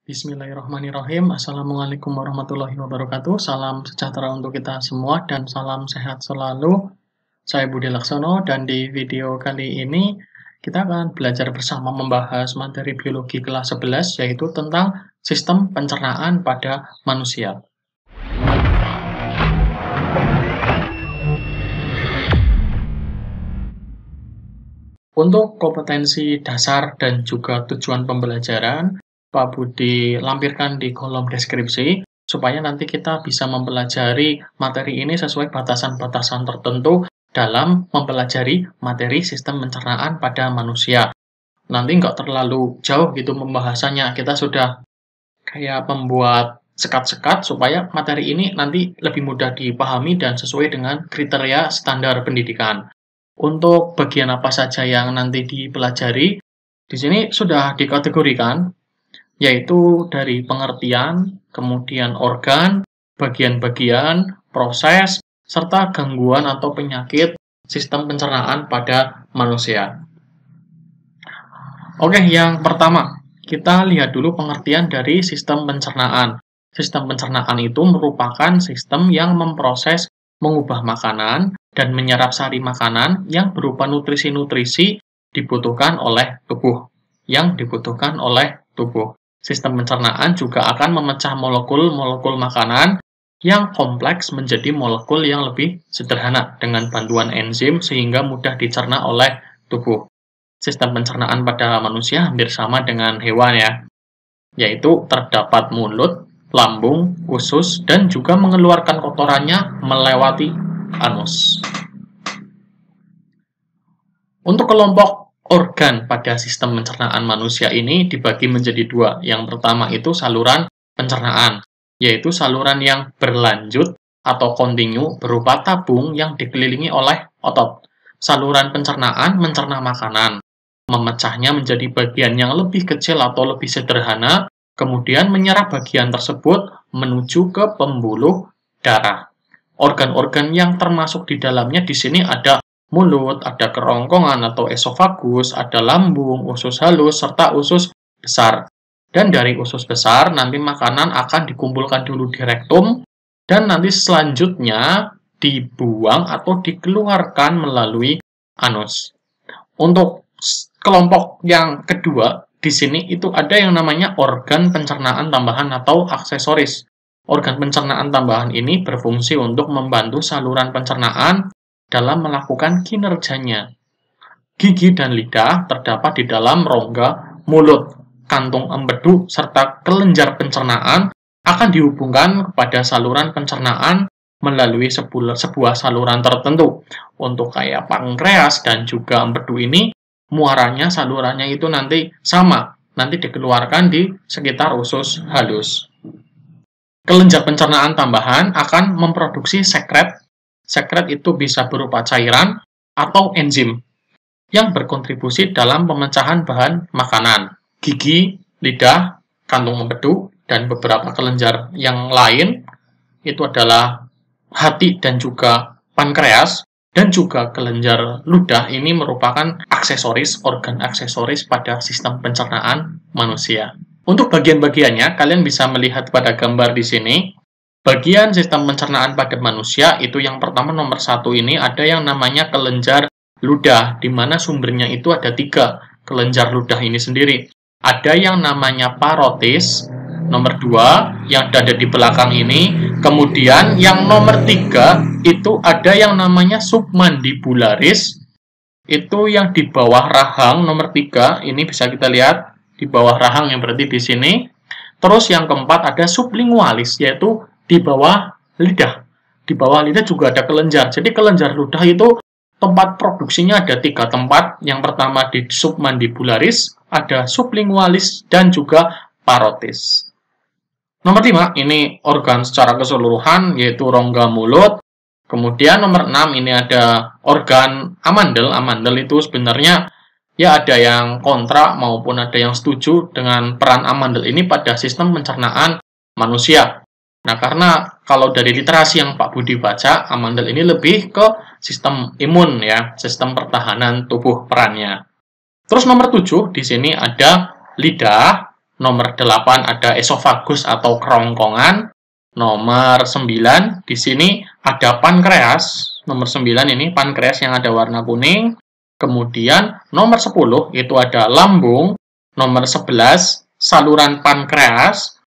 Bismillahirrahmanirrahim. Assalamualaikum warahmatullahi wabarakatuh. Salam sejahtera untuk kita semua dan salam sehat selalu. Saya Budi Laksono dan di video kali ini kita akan belajar bersama membahas materi biologi kelas 11 yaitu tentang sistem pencernaan pada manusia. Untuk kompetensi dasar dan juga tujuan pembelajaran, Pak Budi lampirkan di kolom deskripsi, supaya nanti kita bisa mempelajari materi ini sesuai batasan-batasan tertentu dalam mempelajari materi sistem pencernaan pada manusia. Nanti nggak terlalu jauh gitu pembahasannya, kita sudah kayak membuat sekat-sekat supaya materi ini nanti lebih mudah dipahami dan sesuai dengan kriteria standar pendidikan. Untuk bagian apa saja yang nanti dipelajari, di sini sudah dikategorikan, yaitu dari pengertian, kemudian organ, bagian-bagian, proses, serta gangguan atau penyakit sistem pencernaan pada manusia. Oke, yang pertama, kita lihat dulu pengertian dari sistem pencernaan. Sistem pencernaan itu merupakan sistem yang memproses, mengubah makanan, dan menyerap sari makanan yang berupa nutrisi-nutrisi dibutuhkan oleh tubuh. Sistem pencernaan juga akan memecah molekul-molekul makanan yang kompleks menjadi molekul yang lebih sederhana dengan bantuan enzim sehingga mudah dicerna oleh tubuh. Sistem pencernaan pada manusia hampir sama dengan hewan ya, yaitu terdapat mulut, lambung, usus, dan juga mengeluarkan kotorannya melewati anus. Untuk kelompok organ pada sistem pencernaan manusia ini dibagi menjadi dua. Yang pertama itu saluran pencernaan, yaitu saluran yang berlanjut atau kontinu berupa tabung yang dikelilingi oleh otot. Saluran pencernaan mencerna makanan, memecahnya menjadi bagian yang lebih kecil atau lebih sederhana, kemudian menyerap bagian tersebut menuju ke pembuluh darah. Organ-organ yang termasuk di dalamnya di sini ada mulut, ada kerongkongan atau esofagus, ada lambung, usus halus, serta usus besar. Dan dari usus besar, nanti makanan akan dikumpulkan dulu di rektum, dan nanti selanjutnya dibuang atau dikeluarkan melalui anus. Untuk kelompok yang kedua, di sini itu ada yang namanya organ pencernaan tambahan atau aksesoris. Organ pencernaan tambahan ini berfungsi untuk membantu saluran pencernaan dalam melakukan kinerjanya. Gigi dan lidah terdapat di dalam rongga mulut. Kantung empedu serta kelenjar pencernaan akan dihubungkan kepada saluran pencernaan melalui sebuah saluran tertentu. Untuk kayak pankreas dan juga empedu ini, muaranya, salurannya itu nanti sama. Nanti dikeluarkan di sekitar usus halus. Kelenjar pencernaan tambahan akan memproduksi sekret. Sekret itu bisa berupa cairan atau enzim yang berkontribusi dalam pemecahan bahan makanan. Gigi, lidah, kantung empedu, dan beberapa kelenjar yang lain itu adalah hati dan juga pankreas, dan juga kelenjar ludah ini merupakan aksesoris, organ aksesoris pada sistem pencernaan manusia. Untuk bagian-bagiannya, kalian bisa melihat pada gambar di sini. Bagian sistem pencernaan pada manusia itu yang pertama nomor 1 ini ada yang namanya kelenjar ludah, di mana sumbernya itu ada 3 kelenjar ludah ini sendiri. Ada yang namanya parotis, nomor 2 yang ada di belakang ini. Kemudian yang nomor 3 itu ada yang namanya submandibularis, itu yang di bawah rahang. Nomor 3 ini bisa kita lihat di bawah rahang yang berarti di sini. Terus yang keempat ada sublingualis, yaitu di bawah lidah. Di bawah lidah juga ada kelenjar. Jadi kelenjar ludah itu tempat produksinya ada 3 tempat. Yang pertama di submandibularis, ada sublingualis, dan juga parotis. Nomor 5, ini organ secara keseluruhan, yaitu rongga mulut. Kemudian nomor 6, ini ada organ amandel. Amandel itu sebenarnya ya ada yang kontra maupun ada yang setuju dengan peran amandel ini pada sistem pencernaan manusia. Nah, karena kalau dari literasi yang Pak Budi baca, amandel ini lebih ke sistem imun ya, sistem pertahanan tubuh perannya. Terus nomor 7, di sini ada lidah. Nomor 8 ada esofagus atau kerongkongan. Nomor 9 di sini ada pankreas. Nomor 9 ini pankreas yang ada warna kuning. Kemudian nomor 10 itu ada lambung. Nomor 11 saluran pankreas.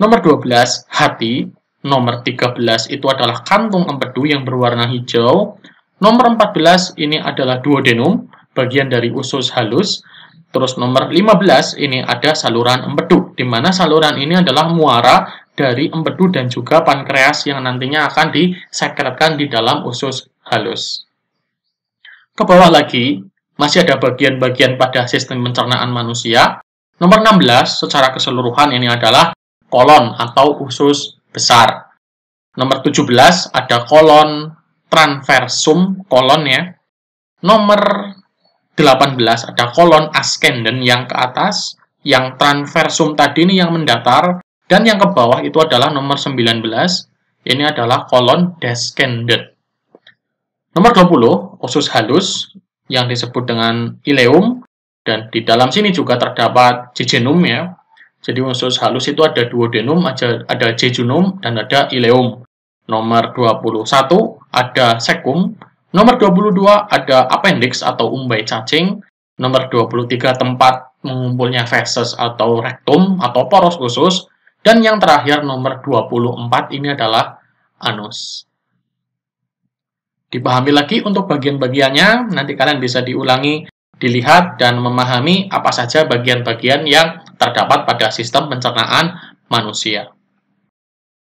Nomor 12 hati. Nomor 13 itu adalah kantung empedu yang berwarna hijau. Nomor 14 ini adalah duodenum, bagian dari usus halus. Terus nomor 15 ini ada saluran empedu, di mana saluran ini adalah muara dari empedu dan juga pankreas yang nantinya akan disekretkan di dalam usus halus. Ke bawah lagi, masih ada bagian-bagian pada sistem pencernaan manusia. Nomor 16 secara keseluruhan ini adalah kolon atau usus besar. Nomor 17 ada kolon transversum, kolon ya. Nomor 18 ada kolon ascendens yang ke atas, yang transversum tadi ini yang mendatar, dan yang ke bawah itu adalah nomor 19, ini adalah kolon descendens. Nomor 20, usus halus, yang disebut dengan ileum, dan di dalam sini juga terdapat jejunum ya. Jadi usus halus itu ada duodenum, ada jejunum, dan ada ileum. Nomor 21 ada cecum. Nomor 22 ada appendix atau umbai cacing. Nomor 23 tempat mengumpulnya feses atau rektum atau poros usus. Dan yang terakhir nomor 24 ini adalah anus. Dipahami lagi untuk bagian-bagiannya, nanti kalian bisa diulangi, dilihat, dan memahami apa saja bagian-bagian yang terdapat pada sistem pencernaan manusia.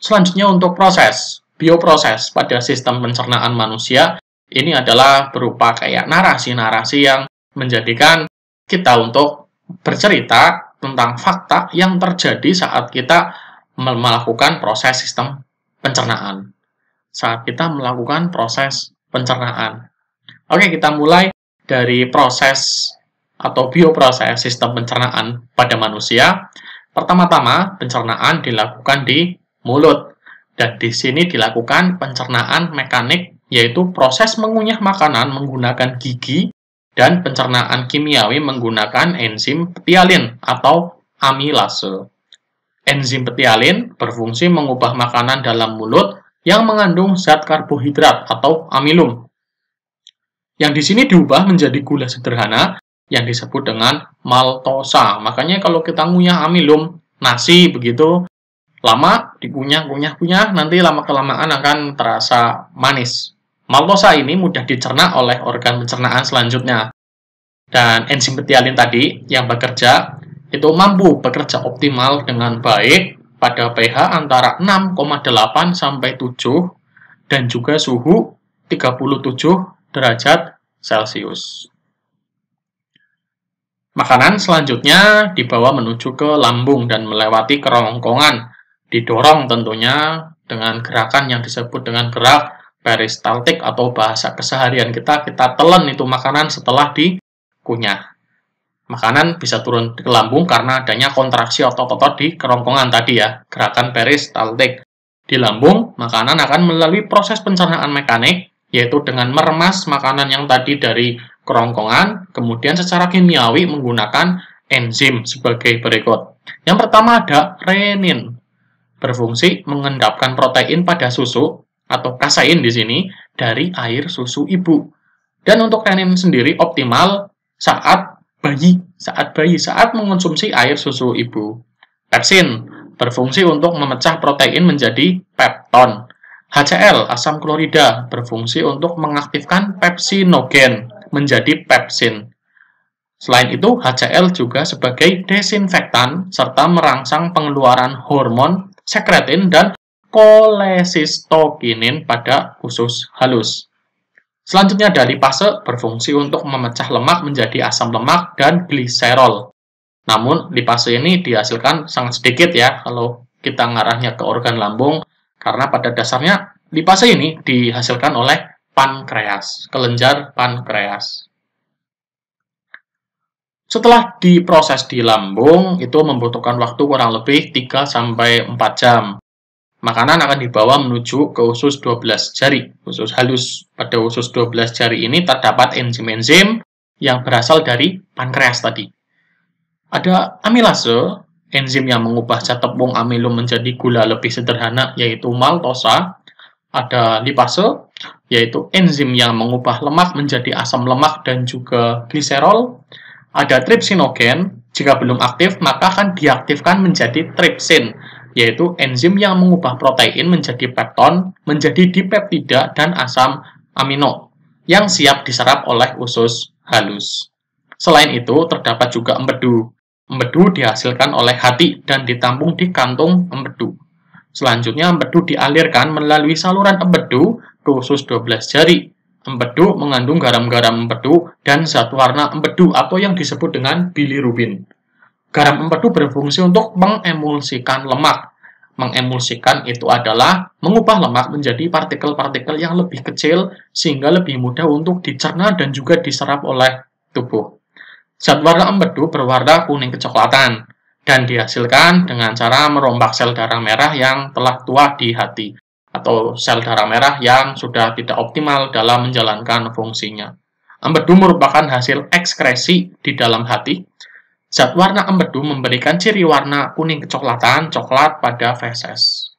Selanjutnya untuk proses, bioproses pada sistem pencernaan manusia, ini adalah berupa kayak narasi-narasi yang menjadikan kita untuk bercerita tentang fakta yang terjadi saat kita melakukan proses sistem pencernaan. Saat kita melakukan proses pencernaan. Oke, kita mulai dari proses atau bioproses sistem pencernaan pada manusia. Pertama-tama, pencernaan dilakukan di mulut. Dan di sini dilakukan pencernaan mekanik, yaitu proses mengunyah makanan menggunakan gigi, dan pencernaan kimiawi menggunakan enzim petialin atau amilase. Enzim petialin berfungsi mengubah makanan dalam mulut yang mengandung zat karbohidrat atau amilum, yang di sini diubah menjadi gula sederhana yang disebut dengan maltosa. Makanya kalau kita ngunyah amilum, nasi begitu, lama dikunyah-kunyah, nanti lama-kelamaan akan terasa manis. Maltosa ini mudah dicerna oleh organ pencernaan selanjutnya. Dan enzim petialin tadi yang bekerja, itu mampu bekerja optimal dengan baik pada pH antara 6,8 sampai 7 dan juga suhu 37 derajat Celcius. Makanan selanjutnya dibawa menuju ke lambung dan melewati kerongkongan. Didorong tentunya dengan gerakan yang disebut dengan gerak peristaltik atau bahasa keseharian kita telan itu makanan setelah dikunyah. Makanan bisa turun ke lambung karena adanya kontraksi otot-otot di kerongkongan tadi ya, gerakan peristaltik. Di lambung, makanan akan melalui proses pencernaan mekanik, yaitu dengan meremas makanan yang tadi dari kerongkongan, kemudian secara kimiawi menggunakan enzim sebagai berikut. Yang pertama ada renin, berfungsi mengendapkan protein pada susu atau kasein di sini dari air susu ibu. Dan untuk renin sendiri optimal saat mengonsumsi air susu ibu. Pepsin berfungsi untuk memecah protein menjadi pepton. HCl, asam klorida, berfungsi untuk mengaktifkan pepsinogen menjadi pepsin. Selain itu, HCl juga sebagai desinfektan serta merangsang pengeluaran hormon sekretin dan kolecistokinin pada usus halus. Selanjutnya ada lipase, berfungsi untuk memecah lemak menjadi asam lemak dan gliserol. Namun, lipase ini dihasilkan sangat sedikit ya kalau kita ngarahnya ke organ lambung, karena pada dasarnya lipase ini dihasilkan oleh pankreas, kelenjar pankreas. Setelah diproses di lambung, itu membutuhkan waktu kurang lebih 3-4 jam. Makanan akan dibawa menuju ke usus 12 jari, usus halus. Pada usus 12 jari ini terdapat enzim-enzim yang berasal dari pankreas tadi. Ada amilase enzim yang mengubah zat tepung amilo menjadi gula lebih sederhana, yaitu maltosa. Ada lipase, yaitu enzim yang mengubah lemak menjadi asam lemak dan juga gliserol. Ada tripsinogen, jika belum aktif maka akan diaktifkan menjadi tripsin, yaitu enzim yang mengubah protein menjadi pepton, menjadi dipeptida dan asam amino, yang siap diserap oleh usus halus. Selain itu, terdapat juga empedu. Empedu dihasilkan oleh hati dan ditampung di kantung empedu. Selanjutnya, empedu dialirkan melalui saluran empedu ke usus 12 jari. Empedu mengandung garam-garam empedu dan zat warna empedu atau yang disebut dengan bilirubin. Garam empedu berfungsi untuk mengemulsikan lemak. Mengemulsikan itu adalah mengubah lemak menjadi partikel-partikel yang lebih kecil sehingga lebih mudah untuk dicerna dan juga diserap oleh tubuh. Zat warna empedu berwarna kuning kecoklatan dan dihasilkan dengan cara merombak sel darah merah yang telah tua di hati atau sel darah merah yang sudah tidak optimal dalam menjalankan fungsinya. Empedu merupakan hasil ekskresi di dalam hati. Zat warna empedu memberikan ciri warna kuning kecoklatan coklat pada feses.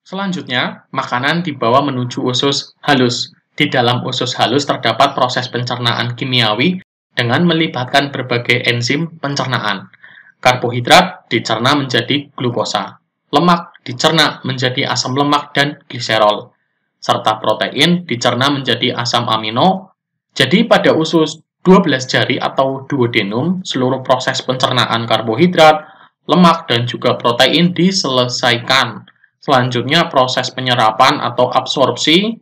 Selanjutnya, makanan dibawa menuju usus halus. Di dalam usus halus terdapat proses pencernaan kimiawi dengan melibatkan berbagai enzim pencernaan. Karbohidrat dicerna menjadi glukosa, lemak dicerna menjadi asam lemak dan gliserol, serta protein dicerna menjadi asam amino. Jadi pada usus 12 jari atau duodenum, seluruh proses pencernaan karbohidrat, lemak, dan juga protein diselesaikan. Selanjutnya proses penyerapan atau absorpsi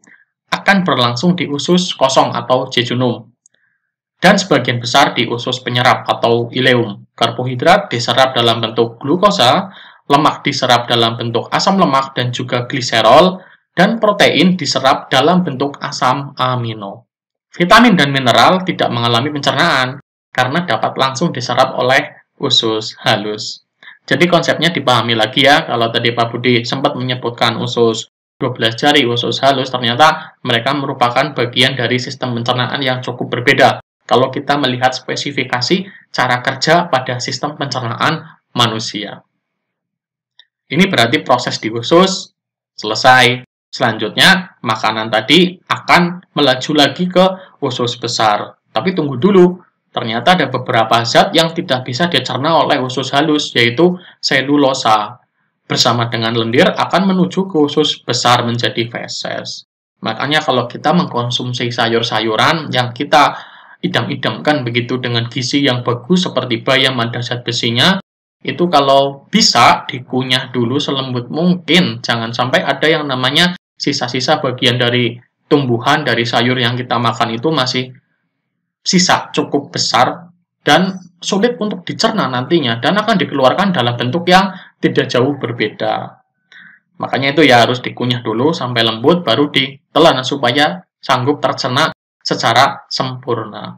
akan berlangsung di usus kosong atau jejunum. Dan sebagian besar di usus penyerap atau ileum. Karbohidrat diserap dalam bentuk glukosa, lemak diserap dalam bentuk asam lemak dan juga gliserol, dan protein diserap dalam bentuk asam amino. Vitamin dan mineral tidak mengalami pencernaan karena dapat langsung diserap oleh usus halus. Jadi konsepnya dipahami lagi ya, kalau tadi Pak Budi sempat menyebutkan usus 12 jari, usus halus, ternyata mereka merupakan bagian dari sistem pencernaan yang cukup berbeda kalau kita melihat spesifikasi cara kerja pada sistem pencernaan manusia. Ini berarti proses di usus selesai. Selanjutnya, makanan tadi akan melaju lagi ke usus besar. Tapi tunggu dulu, ternyata ada beberapa zat yang tidak bisa dicerna oleh usus halus, yaitu selulosa. Bersama dengan lendir akan menuju ke usus besar menjadi feses. Makanya kalau kita mengkonsumsi sayur-sayuran yang kita idam-idamkan begitu dengan gizi yang bagus seperti bayam ada zat besinya, itu kalau bisa dikunyah dulu selembut mungkin. Jangan sampai ada yang namanya sisa-sisa bagian dari tumbuhan, dari sayur yang kita makan itu masih sisa cukup besar dan sulit untuk dicerna nantinya dan akan dikeluarkan dalam bentuk yang tidak jauh berbeda. Makanya itu ya harus dikunyah dulu sampai lembut baru ditelan supaya sanggup tercerna secara sempurna.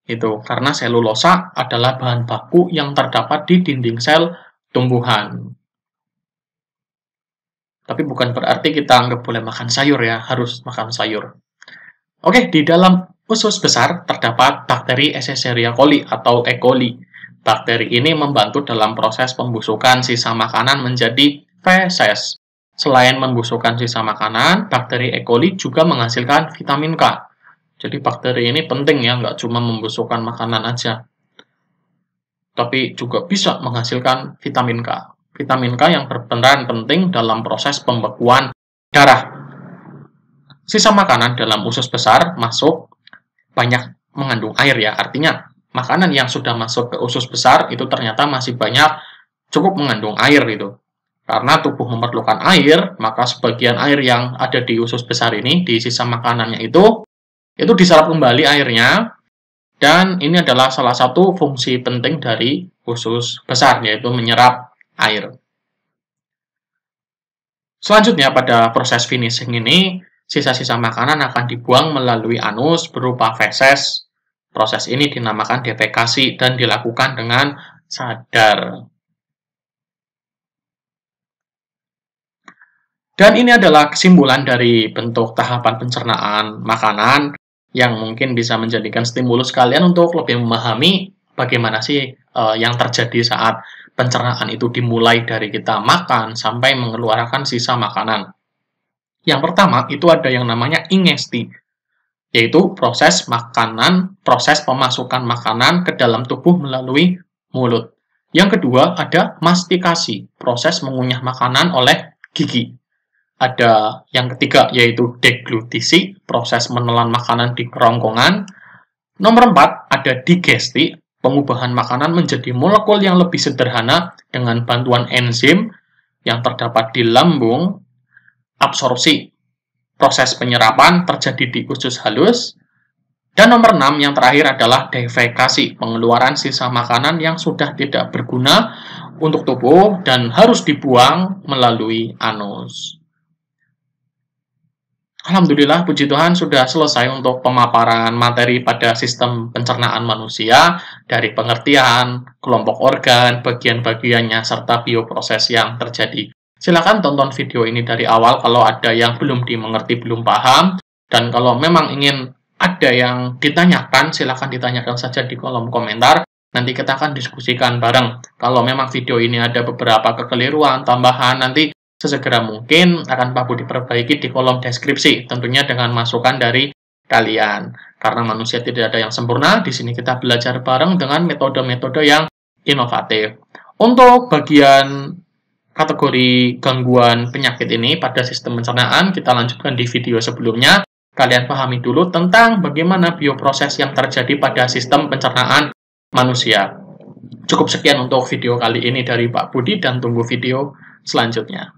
Itu karena selulosa adalah bahan baku yang terdapat di dinding sel tumbuhan. Tapi bukan berarti kita nggak boleh makan sayur ya, harus makan sayur. Oke, di dalam usus besar terdapat bakteri Escherichia coli atau E. coli. Bakteri ini membantu dalam proses pembusukan sisa makanan menjadi feses. Selain membusukkan sisa makanan, bakteri E. coli juga menghasilkan vitamin K. Jadi bakteri ini penting ya, nggak cuma membusukkan makanan aja. Tapi juga bisa menghasilkan vitamin K. Vitamin K yang berperan penting dalam proses pembekuan darah. Sisa makanan dalam usus besar masuk banyak mengandung air ya, artinya makanan yang sudah masuk ke usus besar itu ternyata masih banyak cukup mengandung air gitu. Karena tubuh memerlukan air, maka sebagian air yang ada di usus besar ini, di sisa makanannya itu diserap kembali airnya, dan ini adalah salah satu fungsi penting dari usus besar, yaitu menyerap air. Selanjutnya pada proses finishing ini, sisa-sisa makanan akan dibuang melalui anus berupa feses. Proses ini dinamakan defekasi dan dilakukan dengan sadar. Dan ini adalah kesimpulan dari bentuk tahapan pencernaan makanan. yang mungkin bisa menjadikan stimulus kalian untuk lebih memahami bagaimana sih yang terjadi saat pencernaan itu dimulai dari kita makan sampai mengeluarkan sisa makanan. Yang pertama itu ada yang namanya ingesti, yaitu proses pemasukan makanan ke dalam tubuh melalui mulut. Yang kedua ada mastikasi, proses mengunyah makanan oleh gigi. Ada yang ketiga yaitu deglutisi, proses menelan makanan di kerongkongan. Nomor 4 ada digesti, pengubahan makanan menjadi molekul yang lebih sederhana dengan bantuan enzim yang terdapat di lambung. Absorpsi, proses penyerapan terjadi di usus halus. Dan nomor 6 yang terakhir adalah defekasi, pengeluaran sisa makanan yang sudah tidak berguna untuk tubuh dan harus dibuang melalui anus. Alhamdulillah, puji Tuhan sudah selesai untuk pemaparan materi pada sistem pencernaan manusia dari pengertian, kelompok organ, bagian-bagiannya, serta bioproses yang terjadi. Silakan tonton video ini dari awal kalau ada yang belum dimengerti, belum paham. Dan kalau memang ingin ada yang ditanyakan, silakan ditanyakan saja di kolom komentar. Nanti kita akan diskusikan bareng. Kalau memang video ini ada beberapa kekeliruan, tambahan, nanti sesegera mungkin akan Pak Budi perbaiki di kolom deskripsi, tentunya dengan masukan dari kalian. Karena manusia tidak ada yang sempurna, di sini kita belajar bareng dengan metode-metode yang inovatif. Untuk bagian kategori gangguan penyakit ini pada sistem pencernaan, kita lanjutkan di video sebelumnya. Kalian pahami dulu tentang bagaimana bioproses yang terjadi pada sistem pencernaan manusia. Cukup sekian untuk video kali ini dari Pak Budi dan tunggu video selanjutnya.